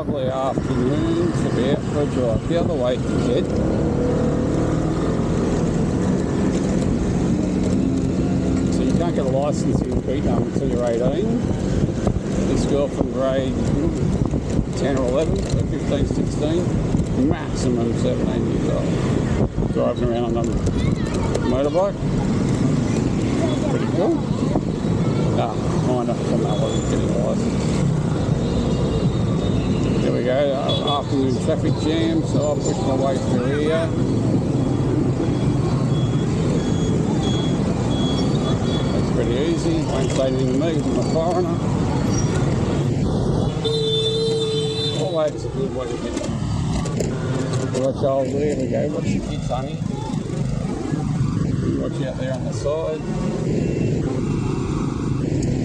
lovely afternoon to be out for a drive the other way to Ked. So you can't get a licence in Vietnam until you're 18. This girl from grade 10 or 11, so 15, 16, maximum 17 years old. Driving around on a motorbike. Pretty cool. Kind of formality getting a licence. There we go, afternoon traffic jam, so I'll push my way through here. That's pretty easy, won't say anything to me because I'm a foreigner. Always a good way to get there. Watch out, there we go, watch your kids, honey. Watch out there on the side.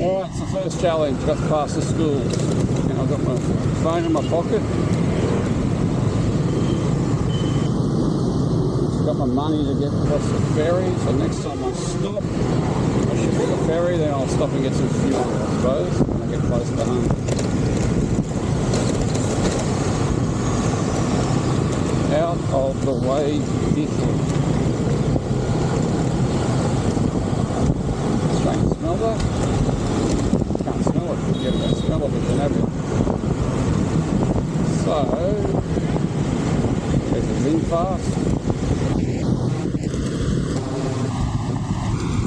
Alright, it's the first challenge, just past the schools. And I've got my phone in my pocket. Got my money to get across the ferry, so next time I stop, I should get the ferry, then I'll stop and get some fuel, I suppose, when I get close to home. Out of the way, Dick. Strange to smell that. Can't smell it, you get that smell of it, you have it. So, there's a VinFast.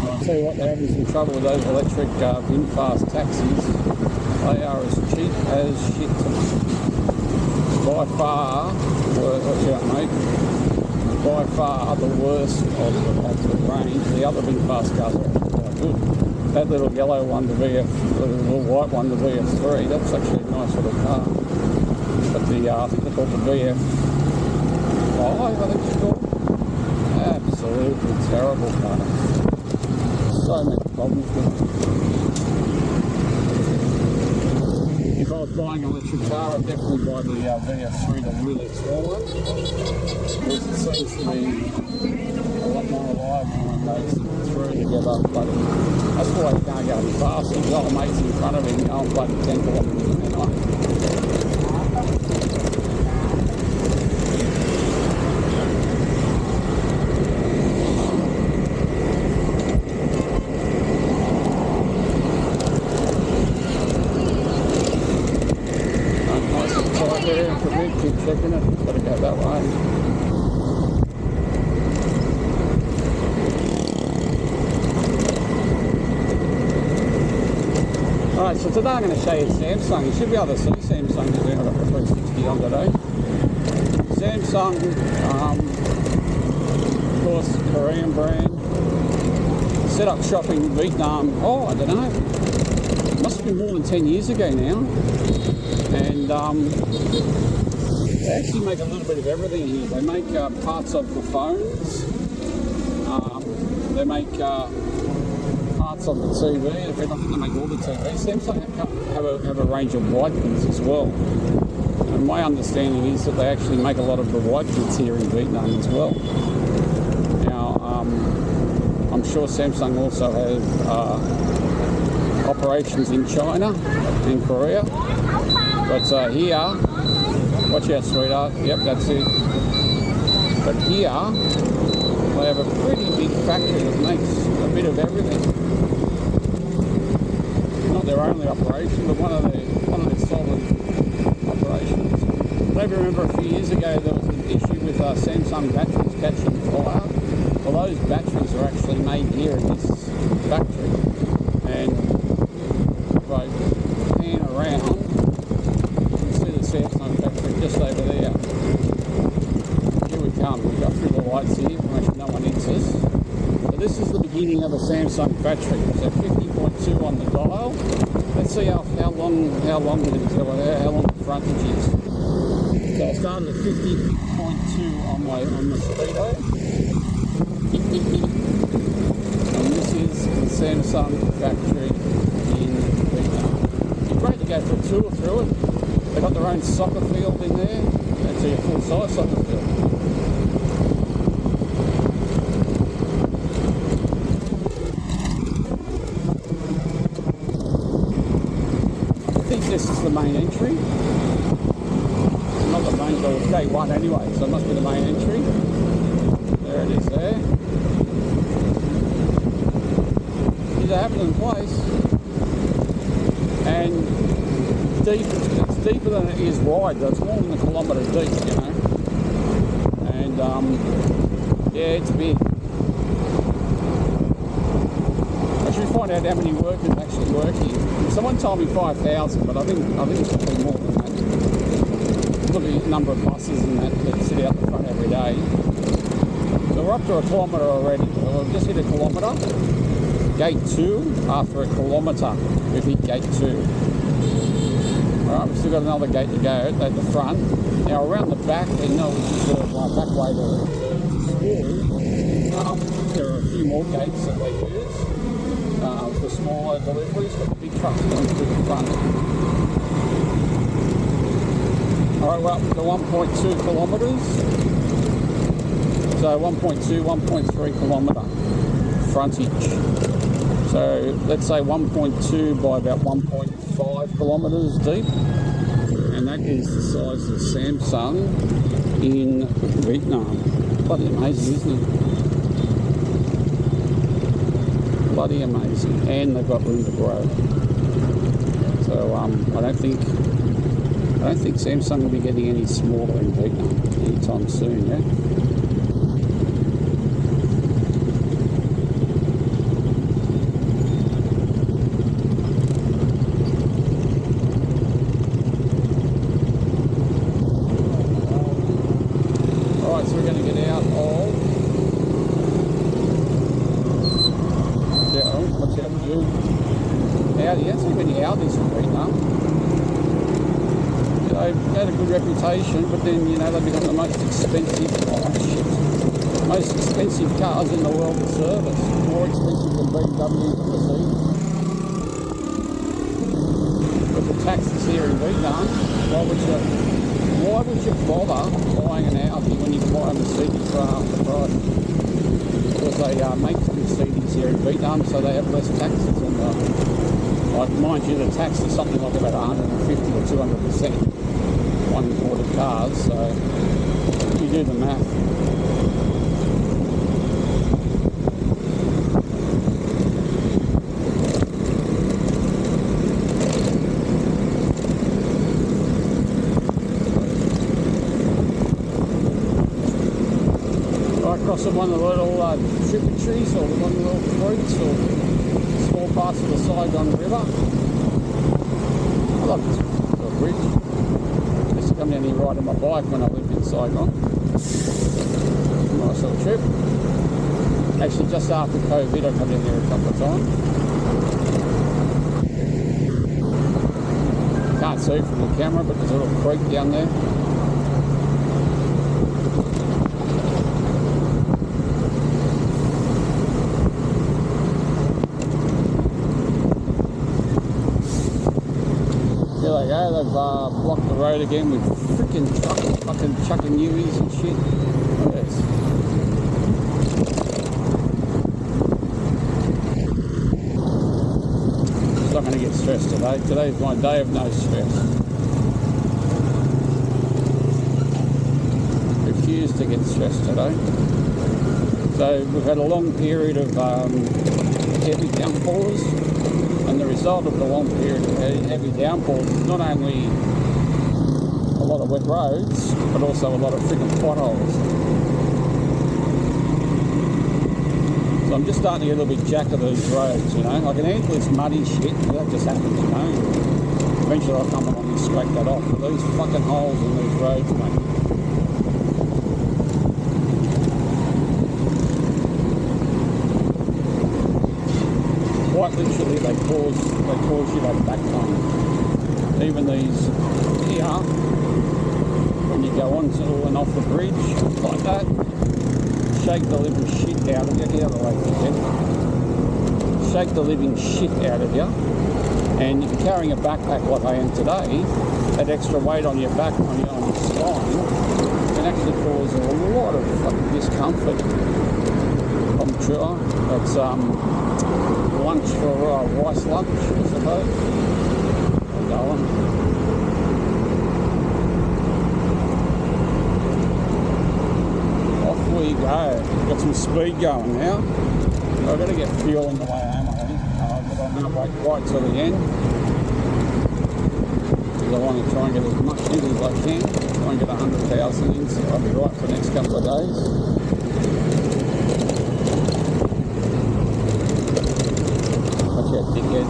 I'll tell you what, they're having some trouble with those electric VinFast taxis. They are as cheap as shit. By far, watch out mate, by far the worst of the range. The other VinFast cars are actually quite good. That little yellow one, the little white one, the VF3, that's actually a nice little car. But the, I think they're called the VF5, I think it's called. Absolutely terrible car. So many problems with it. If I was buying an electric car, I'd definitely buy the VF3, the really small one. Because it seems to be a lot more reliable when those three together. But that's why you can't go any faster. You've got a mates in front of him, going bloody 10 kilometres an hour. Keep checking it, gotta go that way. Alright, so today I'm going to show you Samsung. You should be able to see Samsung because I've got the 360 on today. Samsung, of course, Korean brand. Set up shop in Vietnam, I don't know, it must have been more than 10 years ago now. And they actually make a little bit of everything here. They make parts of the phones. They make parts of the TV. I think they make all the TVs. Samsung have a range of white goods as well. And my understanding is that they actually make a lot of the white goods here in Vietnam as well. Now, I'm sure Samsung also have operations in China and Korea. But here, watch out sweetheart, yep that's it. But here, they have a pretty big factory that makes a bit of everything. Not their only operation, but one of their solid operations. Maybe remember a few years ago there was an issue with Samsung batteries catching fire. Well, those batteries are actually made here in this factory. And if I pan around, Samsung factory just over there. Here we come, we've got through the lights here to make sure no one hits us. So this is the beginning of a Samsung factory. So 50.2 on the dial. Let's see how long we can tell how long the frontage is. So I started at 50.2 on the speedo. And this is the Samsung factory in Vietnam. It'd be great to go for a tour through it. They've got their own soccer field in there. Actually a full-size soccer field. I think this is the main entry. day one anyway, so it must be the main entry. There it is there. It's a happening place. And deep, it's deeper than it is wide, though. It's more than a kilometre deep, you know. And yeah, it's big. I should find out how many workers actually work here. Someone told me 5,000, but I think it's probably more than that. Look at the number of buses and that sit out the front every day. So we're up to a kilometre already. We've just hit a kilometre. Gate 2, after a kilometre, we've hit gate 2. Alright, we've still got another gate to go at the front. Now around the back, which is the back way to school, there are a few more gates that they use for smaller deliveries, but the big trucks going through the front. Alright, we're up to 1.2 kilometres. So 1.2, 1.3 kilometre frontage. So let's say 1.2 by about 1.5 kilometres deep. And that is the size of Samsung in Vietnam. Bloody amazing, isn't it? Bloody amazing. And they've got room to grow. So I don't think Samsung will be getting any smaller in Vietnam anytime soon, yeah? So we're going to get out of what's that do? Audi. You don't see many Audis in Vietnam. They had a good reputation, but then they become the most expensive most expensive cars in the world to service. More expensive than BMW and Mercedes. But the taxes here in Vietnam, why would you bother buying an Audi when you can buy a Mercedes for half the price? Because they make Mercedes here in Vietnam, so they have less taxes on the. Like, mind you, the tax is something like about 150 or 200% on imported cars. So you do the math. Crossing one of the little tributaries or one of the little creeks or small parts of the Saigon River. I love this little bridge. I used to come down here riding my bike when I lived in Saigon. Nice little trip. Actually, just after COVID, I come down here a couple of times. Can't see from the camera, but there's a little creek down there. There they go, they've blocked the road again with freaking trucks fucking chucking Uis and shit. Look at this. I'm not going to get stressed today. Today's my day of no stress. Refuse to get stressed today. So we've had a long period of heavy downpours. And the result of the long period of heavy downpours is not only a lot of wet roads, but also a lot of freaking potholes. So I'm just starting to get a little bit jack of these roads, I can handle this muddy shit, that just happens, Eventually I'll come along and scrape that off. But these fucking holes in these roads, mate. Quite literally, they cause you that back pain. Even these here, when you go onto and off the bridge like that, shake the living shit out of you. Get out of the way, shake the living shit out of you. And if you're carrying a backpack like I am today, that extra weight on your back, on your spine, can actually cause a lot of fucking discomfort. I'm sure. That's lunch for rice lunch, I suppose. go. Got some speed going now. I've got to get fuel on the way home, I think. But I'm going to wait right till the end. Because I want to try and get as much in as I can. Try and get 100,000 in, so I'll be right for the next couple of days. Watch out, dickhead.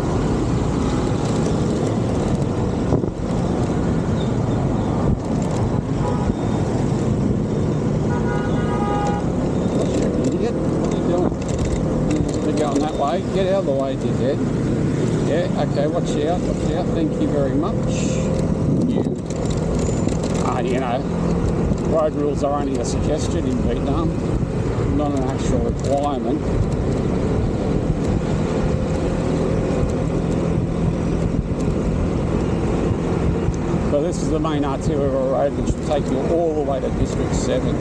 Get out of the way, dickhead. Yeah, okay, watch out, thank you very much. You know, road rules are only a suggestion in Vietnam, not an actual requirement. So this is the main arterial road which will take you all the way to District 7.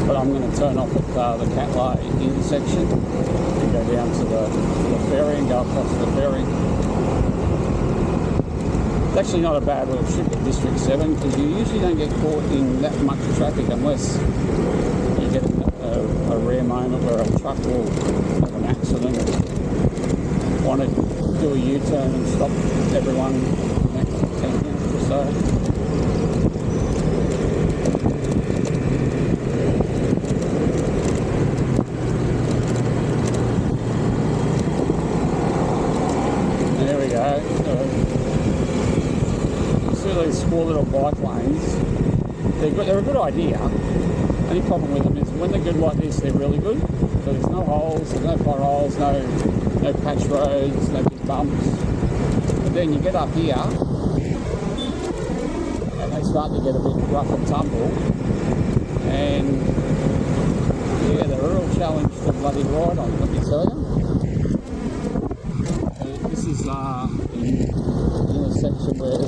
But I'm going to turn off at the Cat Lay intersection and go down to the ferry and go across the ferry. It's actually not a bad little trip at District 7 because you usually don't get caught in that much traffic unless you get a rare moment where a truck will have an accident or want to do a U-turn and stop everyone in the next 10 minutes or so. These small little bike lanes, they're a good idea. Only problem with them is when they're good like this, they're really good. So there's no holes, there's no potholes, no patch roads, no big bumps. But then you get up here and they start to get a bit rough and tumble. And yeah, they're a real challenge to bloody ride on, let me tell you. This is the intersection where the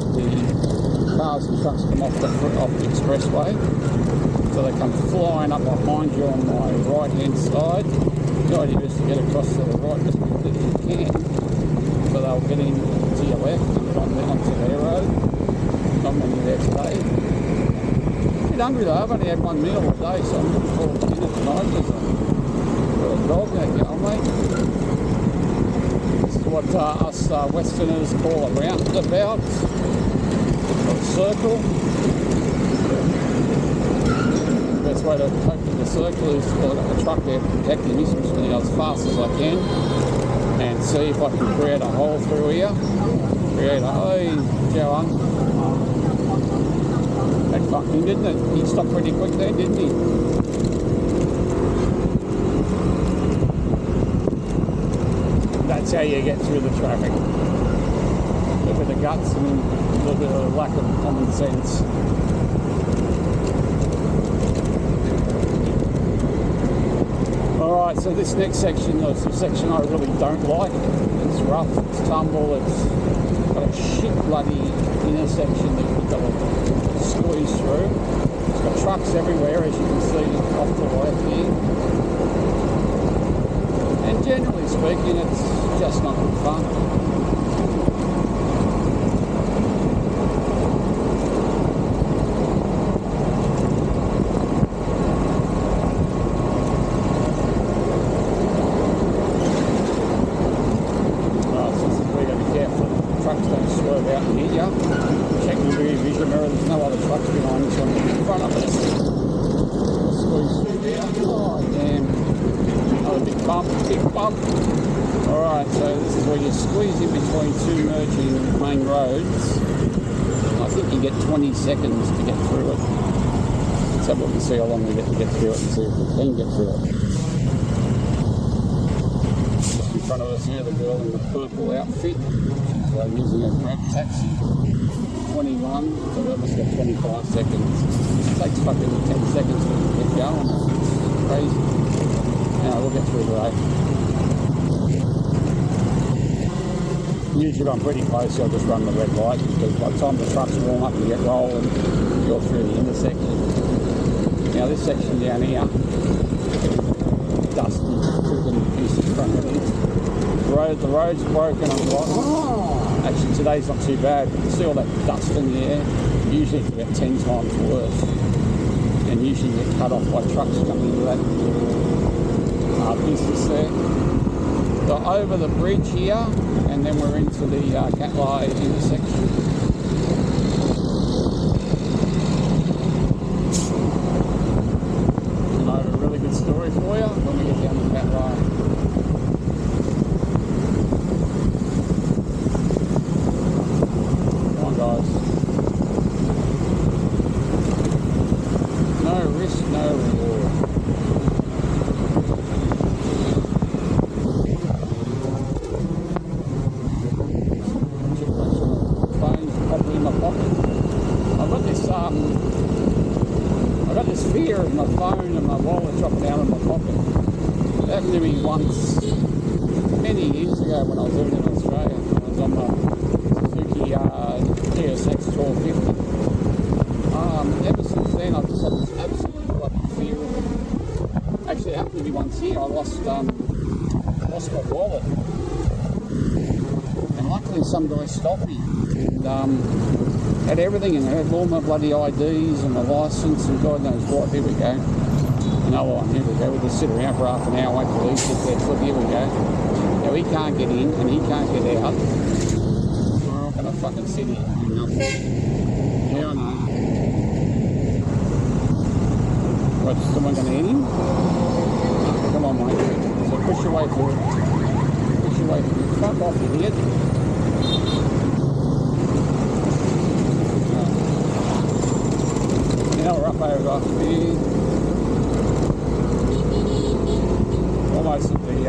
cars and trucks come off the expressway, so they come flying up behind you on my right hand side. The idea is to get across to the right as quickly as you can, so they'll get in to your left and get onto their road. Not many there today. A bit hungry though, I've only had one meal a day, so I'm looking forward to dinner tonight because I've got a dog going to get on, mate. This is what us Westerners call a roundabout. Circle. The best way to cope with the circle is to have a truck there protecting me, so I'm just going to go as fast as I can and see if I can create a hole through here. Create a Joe. That fucking didn't it? He stopped pretty quick there, didn't he? That's how you get through the traffic. A bit of guts and a little bit of lack of common sense. Alright, so this next section is a section I really don't like. It's rough, it's tumble, it's got a shit bloody intersection that you've got to squeeze through. It's got trucks everywhere, as you can see off to the left here. And generally speaking, it's just not good fun. Alright, so this is where you squeeze in between two merging main roads. I think you get 20 seconds to get through it. Let's have a look and see how long we get to get through it and see if we can get through it. Just in front of us here, the girl in the purple outfit. She's using a grab taxi. 21, so that must have 25 seconds. It takes fucking 10 seconds to get going. It's crazy. Now we'll get through today. Usually I'm pretty close, so I'll just run the red light because by the time the trucks warm up and get rolling, you're through the intersection. Now this section down here, dusty, freaking piece of front of it. The road's broken. I'm like, oh. Actually today's not too bad. You can see all that dust in the air. Usually it's about 10 times worse. and usually get cut off by trucks coming into that business there. So over the bridge here, and then we're into the Gatlai intersection. And I have a really good story for you when we get down to Gatlai. Come on, guys. No risk, no reward. I got this fear of my phone and my wallet dropping out of my pocket. It happened to me once, many years ago when I was living in Australia. I was on my Suzuki GSX 1250. Ever since then, I've just had this absolute bloody fear of it. Actually, it happened to me once here. I lost my wallet, and luckily some guy stopped me and had everything in there, had all my bloody IDs and my licence and God knows what. Here we go. Another one, here we go. We'll just sit around for half an hour, wait till he gets there. So here we go. Now he can't get in and he can't get out. We're all going to fucking sit here and do nothing. Yeah, I know. What, is someone going to hit him? Come on, mate. So push your way forward. Push your way forward. Fuck off, idiot. Now we're up over here, almost at the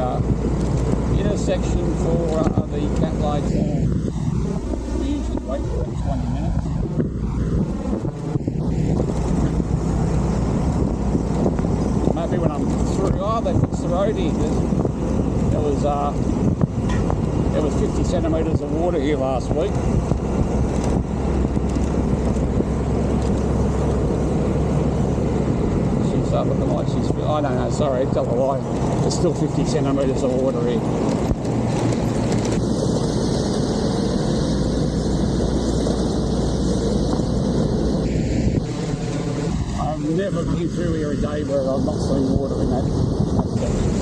intersection for the Gatlai turn. We usually wait for 20 minutes. Maybe when I'm through, they fixed the road here. There was 50 centimetres of water here last week. Looking like she's, I don't know, sorry, tell a lie. There's still 50 centimetres of water here. I've never been through here a day where I've not seen water in that section.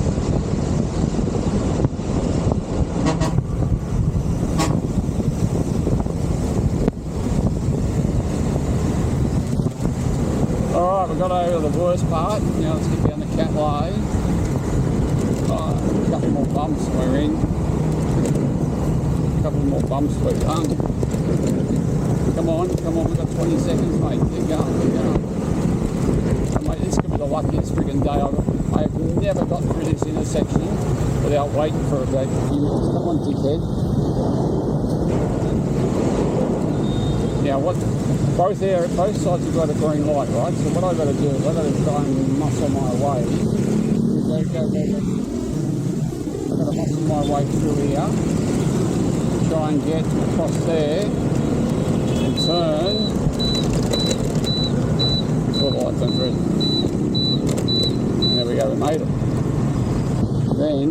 Alright, we've got over the worst part. Now let's get down to Gatlai. A couple more bumps we're in. A couple more bumps we're done. Come on, we've got 20 seconds, mate. Keep going. And mate, this could be the luckiest friggin' day I have never got through this intersection without waiting for about a few minutes. Come on, dickhead. Now both sides have got a green light, right? So what I've got to do is I've got to try and muscle my way. Go. I've got to muscle my way through here. Try and get across there and turn before the light turns red. And there we go, we made it. Then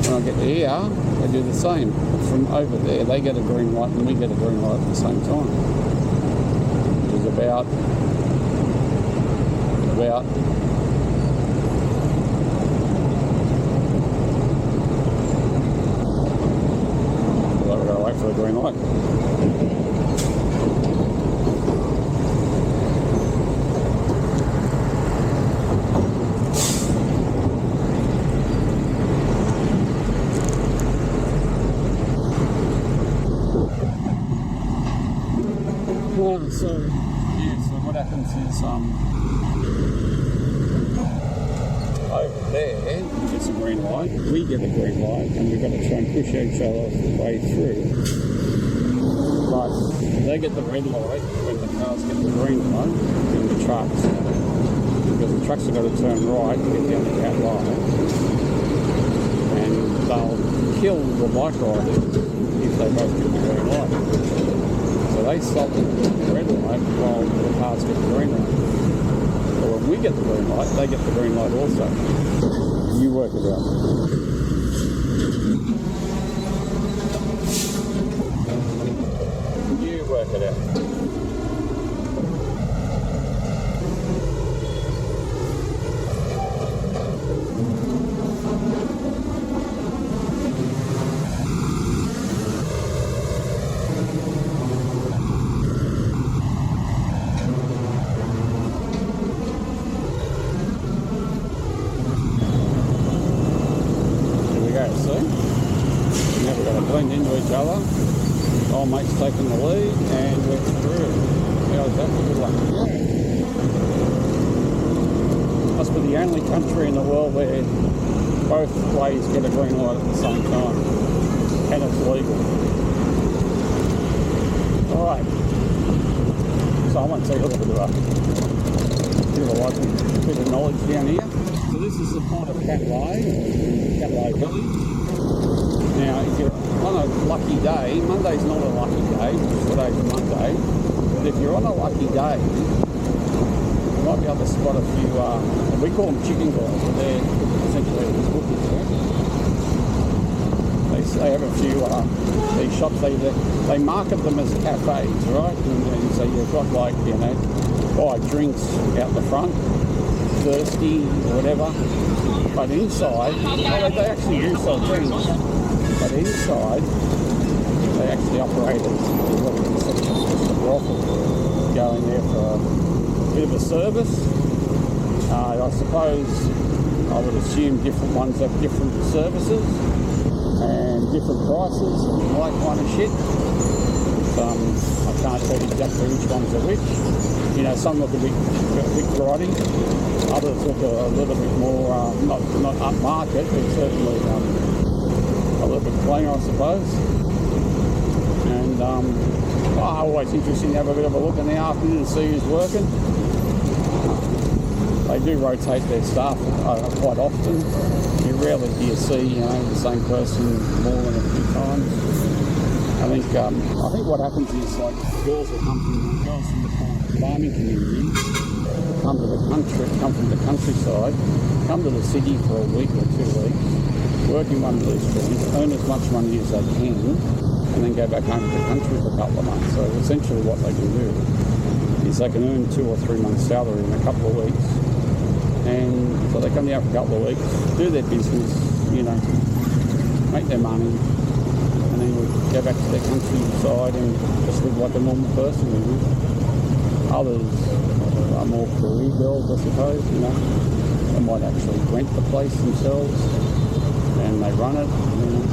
when I get to here, they do the same. From over there, they get a green light and we get a green light at the same time. Which is about well, we've got to wait for the green light. So what happens is over there it's a green light, we get a green light, and we've got to try and push each other way through. But they get the red light when the cars get the green light and the trucks, because the trucks have got to turn right to get down to Gatlai, and they'll kill the bike riders if they both get the green light. So they stop at the red light while the cars get the green light. But when we get the green light, they get the green light also. You work it out. You work it out. see. Now we've got to blend into each other. Old mate's taking the lead and we're through. How's that for good luck? Must be the only country in the world where both ways get a green light at the same time. And it's legal. Alright. So I want to take a little bit of knowledge down here. So this is the point of Catleigh, or Catleigh Village. Now, if you're on a lucky day, Monday's not a lucky day, today's a Monday, but if you're on a lucky day, you might be able to spot a few, we call them chicken girls, but they're essentially these cookies, right? They have a few, these shops, they market them as cafes, right? And so you've got like, you know, buy drinks out the front, thirsty or whatever, but inside, they actually do sell drinks, but inside, they actually operate as what we consider just a brothel, going there for a bit of a service. I suppose I would assume different ones have different services and different prices and all that kind of shit. I can't tell you exactly which ones are which. You know, some look a bit grotty, others look a little bit more, not upmarket, but certainly a little bit cleaner, I suppose. And always interesting to have a bit of a look in the afternoon and see who's working. They do rotate their staff quite often. You rarely do you see, you know, the same person more than a few times. I think what happens is, like, girls from the farming community come from the countryside, come to the city for a week or 2 weeks, work in one of these joints, earn as much money as they can, and then go back home to the country for a couple of months. So essentially what they can do is they can earn 2 or 3 months' salary in a couple of weeks. And so they come down for a couple of weeks, do their business, you know, make their money, and then go back to their countryside and just live like a normal person. Others are more career girls, I suppose, you know. They might actually rent the place themselves and they run it, you know.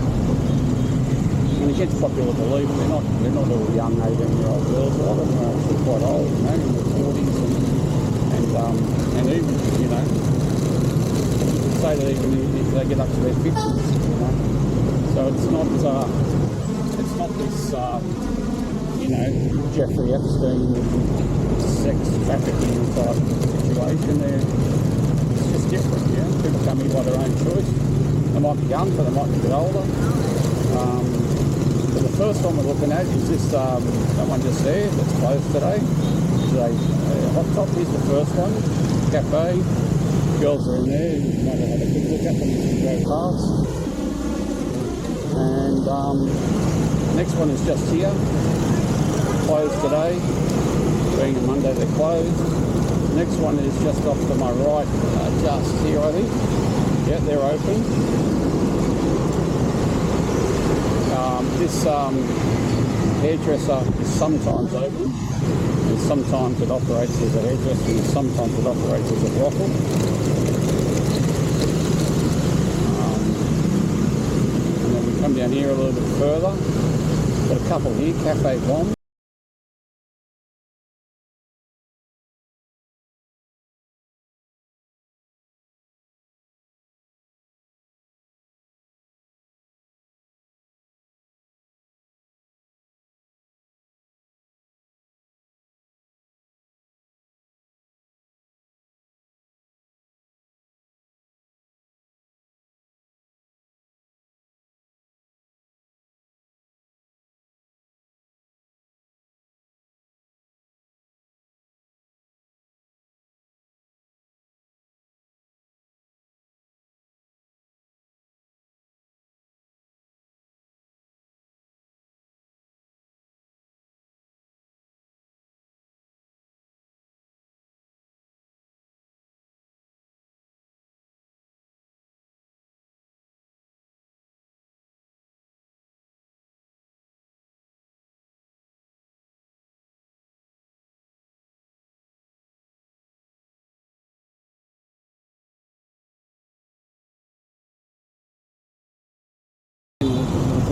And it gets popular to leave. They're not all young 18-year-old girls. A lot of them are actually quite old, you know, in their 40s and even, you know, you could say that even if they get up to their 50s, you know. So it's not this, you know, Jeffrey Epstein sex trafficking type situation there. It's just different, yeah. People come here by their own choice. They might be young, but they might be a bit older. So the first one we're looking at is this, that one just there, that's closed today. Hot Top is the first one, cafe. Girls are in there, you might have had a good look at them as you go past. And next one is just here, closed today, being a Monday they're closed. Next one is just off to my right, just here I think. Yeah, they're open. This hairdresser is sometimes open. And sometimes it operates as a hairdresser and sometimes it operates as a brothel. And then we come down here a little bit further. Got a couple here, Cafe Bomb.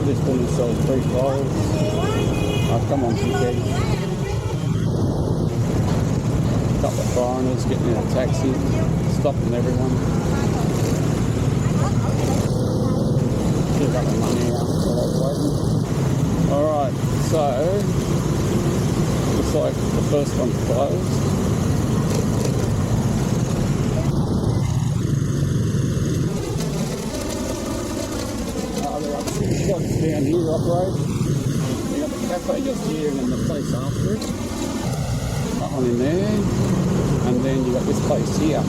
This woman sells beef rolls. Oh, come on, dickhead. A couple of foreigners getting in a taxi, stopping everyone. Still got the money out while I was waiting. Alright, so looks like the first one's closed. There are two shops down here operate. You got the cafe just here and then the place after it. That one in there. And then you got this place here.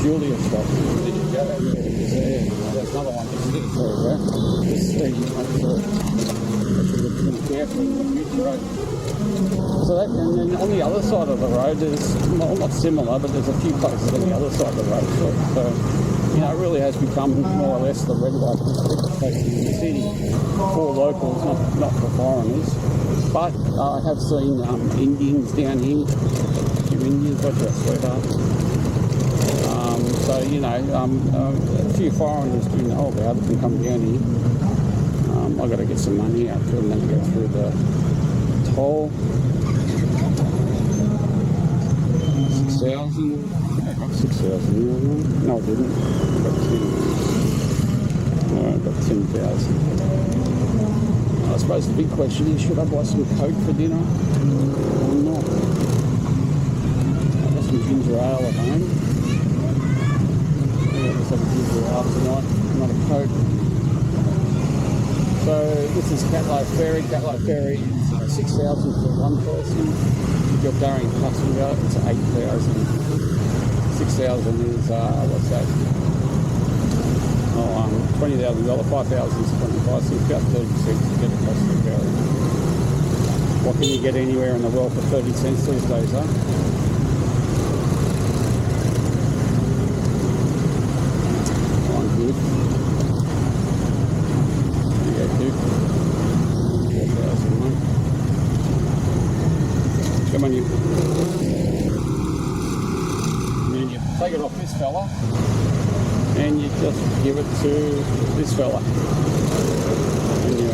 Julia shop. There you go. There it is there. There's another one just here for you. Just see, make sure that you look pretty carefully on the future road. So that, and then on the other side of the road, there's, well, not similar, but there's a few places on the other side of the road. So you know, it really has become more or less the red light district in the city for locals, not for foreigners. But I have seen Indians down here. A few Indians, watch that sweetheart. So, you know, a few foreigners do know about it and come down here. I've got to get some money out to them and then go through the toll. 6,000. I got 6,000. No, I didn't. I got 10. No, I got 10,000. I suppose the big question is, should I buy some Coke for dinner or not? I've got some ginger ale at home. Let's have a ginger ale tonight, not a Coke. So this is Catlow Ferry. Catlow Ferry is 6,000 for one person. If you're going passenger, it's 8,000. 6,000 is what's that? $20,000. 5,000 is 25 cents. About 30 cents to get across the ferry. What can you get anywhere in the world for 30 cents these days, huh? Come on, you. And then you take it off this fella, and you just give it to this fella. And you